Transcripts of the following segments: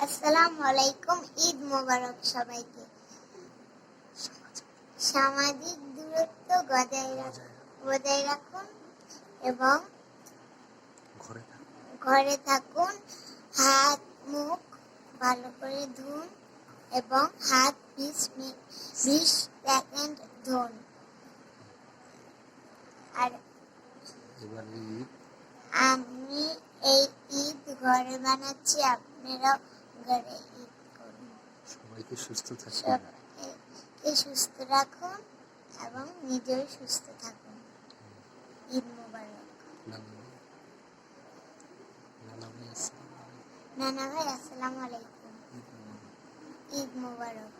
আসসালামু আলাইকুম। ঈদ মোবারক সবাইকে। সামাজিক দূরত্ব বজায় রাখুন এবং ঘরে থাকুন। হাত মুখ ভালো করে ধুন এবং হাত 20 সেকেন্ড ধুন। আর আমি এই ঈদ ঘরে বানাচ্ছি, আপনারাও ঘরে ঈদ করুন। সবাইকে সুস্থ থাকুন, সবাইকে সুস্থ রাখুন এবং নিজেও সুস্থ থাকুন। ঈদ মোবারক। নানা ভাই আসসালামু আলাইকুম। ঈদ মোবারক।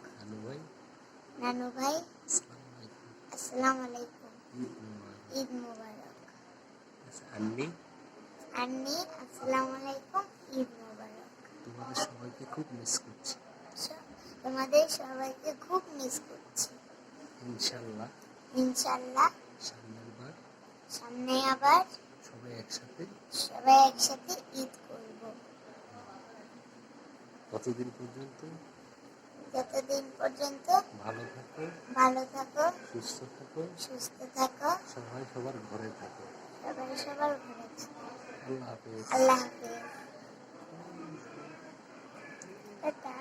নানু ভাই আসসালামু আলাইকুম। ঈদ মোবারক। আন্নি আসসালামু আলাইকুম। ঈদ মোবারক। তোমাদের সবাইকে খুব মিস করছি। ইনশাআল্লাহ সামনে আবার সবাই একসাথে ঈদ করব। যতদিন পর্যন্ত ভালো থাকো, সুস্থ থাকো, সবাই সবার ঘরে থাকো। আল্লাহ হাফেজ। আল্লাহ হাফেজ। টাটা।